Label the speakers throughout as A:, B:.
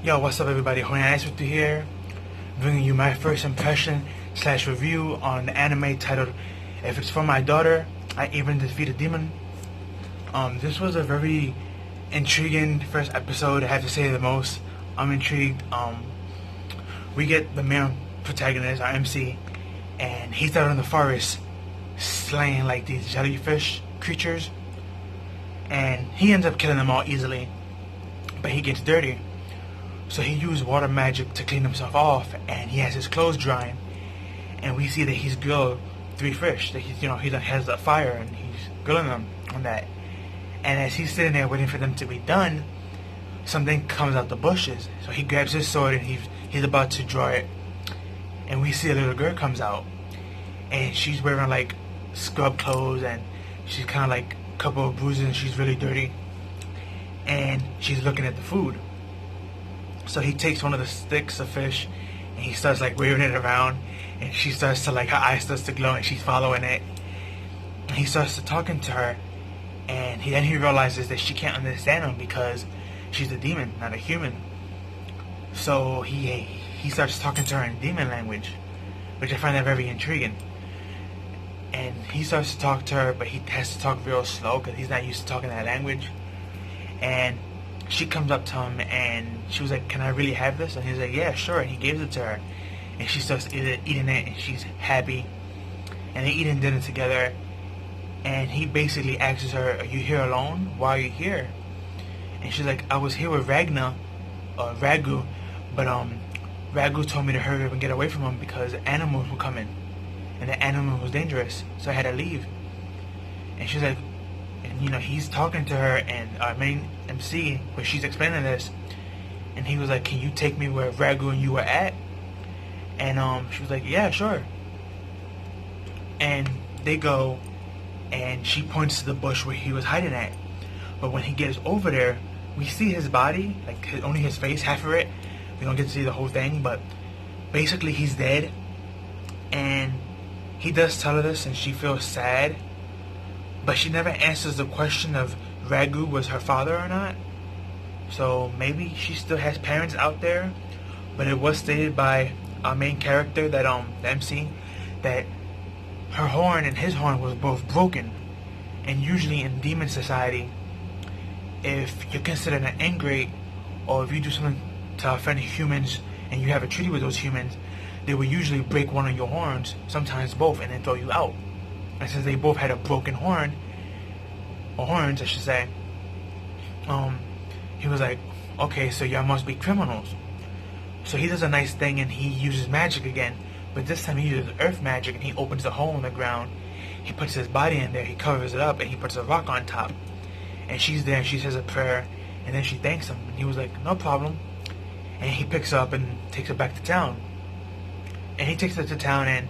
A: Yo, what's up everybody, Horny Ice with you here, bringing you my first impression slash review on the anime titled If It's For My Daughter, I Even Defeat a Demon. This was a very intriguing first episode, I have to say the most. I'm intrigued. We get the main protagonist, our MC, and he's out in the forest slaying like these jellyfish creatures, and he ends up killing them all easily, but he gets dirty. So he used water magic to clean himself off, and he has his clothes drying, and we see that he's grilled 3 fish. That he has the fire and he's grilling them on that. And as he's sitting there waiting for them to be done, something comes out the bushes. So he grabs his sword and he's about to draw it, and we see a little girl comes out, and she's wearing like scrub clothes, and she's kind of like a couple of bruises, and she's really dirty, and she's looking at the food. So he takes one of the sticks of fish and he starts like waving it around, and she starts to like, her eyes starts to glow and she's following it. And he starts to talking to her, and then he realizes that she can't understand him because she's a demon, not a human. So he starts talking to her in demon language, which I find that very intriguing. And he starts to talk to her, but he has to talk real slow because he's not used to talking that language. And she comes up to him and she was like, "Can I really have this?" And he's like, "Yeah, sure." And he gives it to her, and she starts eating it, and she's happy. And they eating dinner together, and he basically asks her, "Are you here alone? Why are you here?" And she's like, "I was here with Ragu, but Ragu told me to hurry up and get away from him because animals were coming, and the animal was dangerous, so I had to leave." And she's like, and he's talking to her, and our main MC, where she's explaining this, and he was like, "Can you take me where Ragu and you were at?" And she was like, "Yeah, sure." And they go, and she points to the bush where he was hiding at. But when he gets over there, we see his body, like only his face, half of it. We don't get to see the whole thing, but basically he's dead. And he does tell her this, and she feels sad, but she never answers the question of Ragu was her father or not. So maybe she still has parents out there. But it was stated by our main character, that the MC, that her horn and his horn was both broken. And usually in demon society, if you're considered an ingrate, or if you do something to offend humans and you have a treaty with those humans, they will usually break one of your horns, sometimes both, and then throw you out. And since they both had a broken horn, or horns I should say, he was like, "Okay, so y'all must be criminals." So he does a nice thing and he uses magic again, but this time he uses earth magic, and he opens a hole in the ground. He puts his body in there, he covers it up, and he puts a rock on top. And she's there and she says a prayer, and then she thanks him, and he was like, "No problem." And he picks her up and takes her back to town. And he takes her to town, and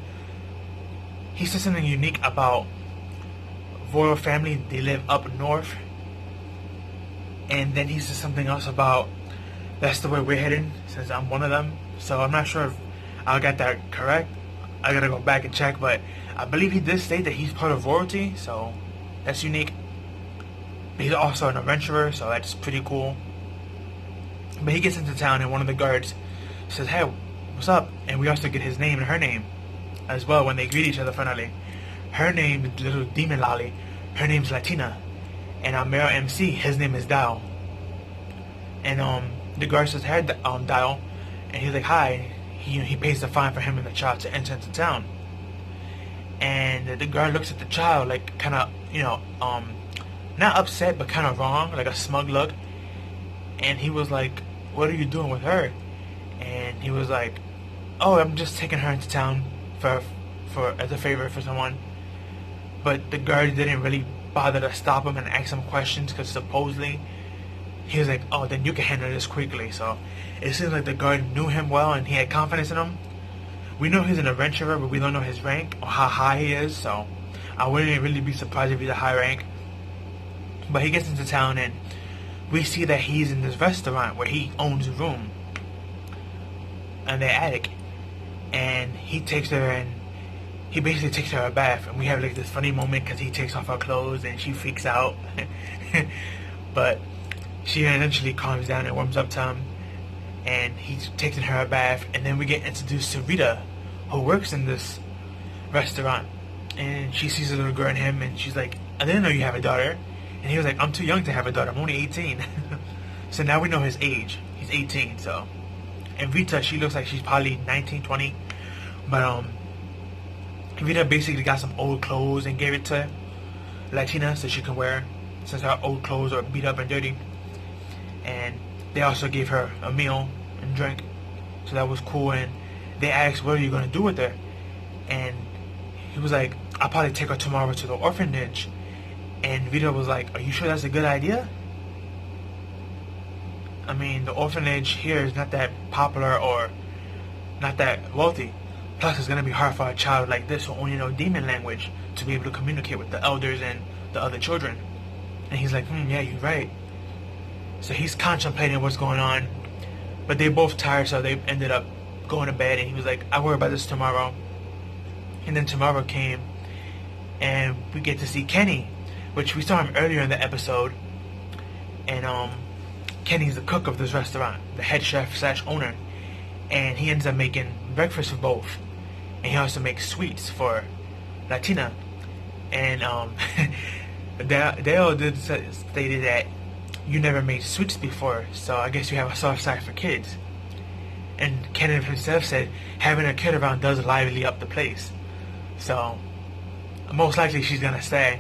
A: he says something unique about royal family. They live up north. And then he says something else about that's the way we're heading, since I'm one of them. So I'm not sure if I got that correct. I gotta go back and check, but I believe he did state that he's part of royalty, so that's unique. But he's also an adventurer, so that's pretty cool. But he gets into town, and one of the guards says, "Hey, what's up?" And we also get his name and her name as well when they greet each other finally. Her name is Little Demon Lolly. Her name's Latina. And our male MC, his name is Dial. And the guard says, "Hey, Dial," and he's like, "Hi." He pays the fine for him and the child to enter into town. And the guard looks at the child like kind of, not upset, but kind of wrong, like a smug look. And he was like, "What are you doing with her?" And he was like, "Oh, I'm just taking her into town for as a favor for someone." But the guard didn't really bother to stop him and ask him questions, because supposedly he was like, "Oh, then you can handle this quickly." So it seems like the guard knew him well and he had confidence in him. We know he's an adventurer, but we don't know his rank or how high he is, so I wouldn't really be surprised if he's a high rank. But he gets into town, and we see that he's in this restaurant where he owns a room in the attic. And he takes her, and he basically takes her a bath, and we have like this funny moment because he takes off her clothes and she freaks out. But she eventually calms down and warms up to him, and he's taking her a bath, and then we get introduced to Rita, who works in this restaurant, and she sees a little girl in him, and she's like, I didn't know you have a daughter. And he was like, I'm too young to have a daughter, I'm only 18. So now we know his age. He's 18, so. And Rita, she looks like she's probably 19, 20. But Rita basically got some old clothes and gave it to Latina so she can wear, since her old clothes are beat up and dirty. And they also gave her a meal and drink, so that was cool. And they asked, what are you going to do with her? And he was like, I'll probably take her tomorrow to the orphanage. And Rita was like, are you sure that's a good idea? I mean, the orphanage here is not that popular or not that wealthy. Plus, it's going to be hard for a child like this who only know demon language to be able to communicate with the elders and the other children. And he's like, yeah, you're right. So he's contemplating what's going on. But they're both tired, so they ended up going to bed. And he was like, I'll worry about this tomorrow. And then tomorrow came, and we get to see Kenny, which we saw him earlier in the episode. And Kenny's the cook of this restaurant, the head chef / owner. And he ends up making breakfast for both. And he also makes sweets for Latina. And Dale did stated that you never made sweets before, so I guess you have a soft side for kids. And Kenneth himself said having a kid around does lively up the place. So most likely she's gonna stay.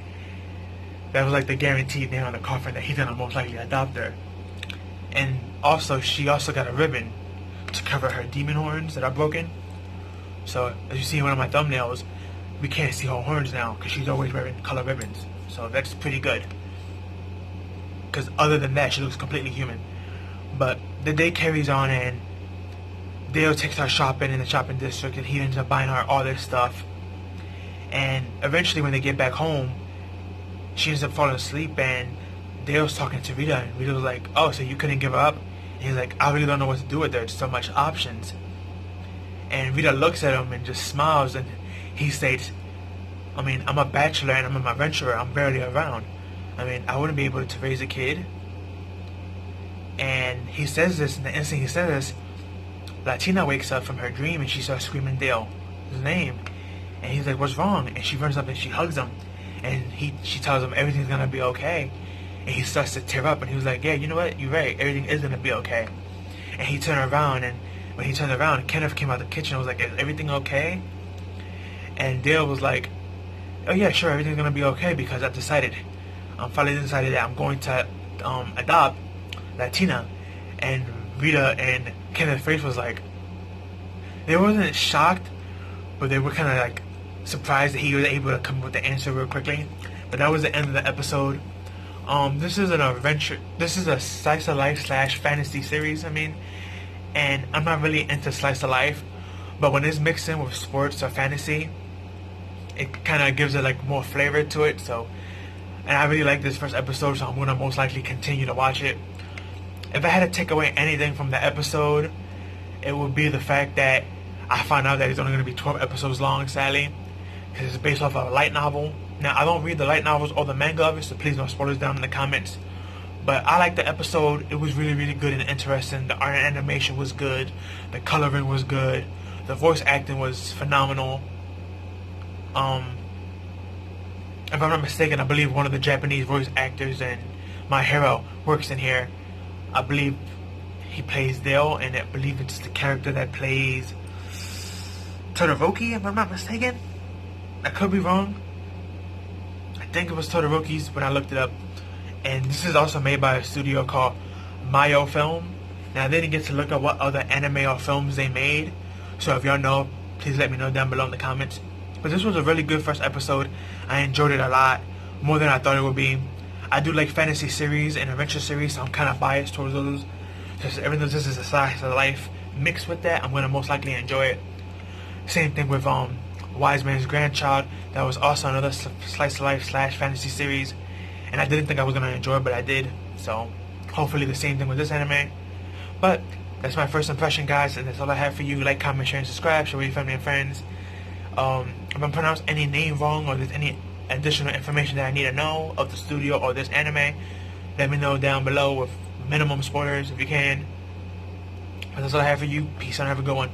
A: That was like the guaranteed nail on the coffin that he's gonna most likely adopt her. And also, she also got a ribbon to cover her demon horns that are broken. So as you see in one of my thumbnails, we can't see her horns now because she's always wearing color ribbons. So that's pretty good. Because other than that, she looks completely human. But the day carries on, and Dale takes her shopping in the shopping district, and he ends up buying her all this stuff. And eventually when they get back home, she ends up falling asleep, and Dale's talking to Rita, and Rita was like, oh, so you couldn't give her up? And he's like, I really don't know what to do with her, there's so much options. And Rita looks at him and just smiles, and he states, I mean, I'm a bachelor and I'm an adventurer, I'm barely around. I mean, I wouldn't be able to raise a kid. And he says this, and the instant he says this, Latina wakes up from her dream and she starts screaming Dale, his name. And he's like, what's wrong? And she runs up and she hugs him. And she tells him everything's gonna be okay. And he starts to tear up, and he was like, yeah, you know what? You're right, everything is gonna be okay. And he turned around, and when he turned around, Kenneth came out of the kitchen and was like, is everything okay? And Dale was like, oh yeah, sure, everything's gonna be okay, because I've finally decided that I'm going to adopt Latina. And Rita and Kenneth's face was like, they wasn't shocked, but they were kind of like surprised that he was able to come up with the answer real quickly. But that was the end of the episode. This is an adventure. This is a slice of life / fantasy series. I mean, and I'm not really into slice of life, but when it's mixed in with sports or fantasy, it kind of gives it like more flavor to it. So, and I really like this first episode, so I'm gonna most likely continue to watch it. If I had to take away anything from the episode, it would be the fact that I found out that it's only gonna be 12 episodes long, sadly, because it's based off of a light novel. Now, I don't read the light novels or the manga of it, so please no spoilers down in the comments. But I liked the episode. It was really, really good and interesting. The art and animation was good. The coloring was good. The voice acting was phenomenal. If I'm not mistaken, I believe one of the Japanese voice actors in My Hero works in here. I believe he plays Dale, and I believe it's the character that plays Todoroki, if I'm not mistaken. I could be wrong. I think it was Todoroki's when I looked it up. And this is also made by a studio called Mayo Film. Now, I didn't get to look at what other anime or films they made, so if y'all know, please let me know down below in the comments. But this was a really good first episode. I enjoyed it a lot, more than I thought it would be. I do like fantasy series and adventure series, so I'm kind of biased towards those. Just even though this is a slice of life mixed with that, I'm going to most likely enjoy it. Same thing with Wise Man's Grandchild. That was also another slice of life / fantasy series, and I didn't think I was going to enjoy it, but I did. So hopefully the same thing with this anime. But that's my first impression, guys, and that's all I have for you. Like, comment, share, and subscribe. Share with your family and friends. If I pronounce any name wrong, or there's any additional information that I need to know of the studio or this anime, let me know down below with minimum spoilers if you can. But that's all I have for you. Peace out. Have a good one.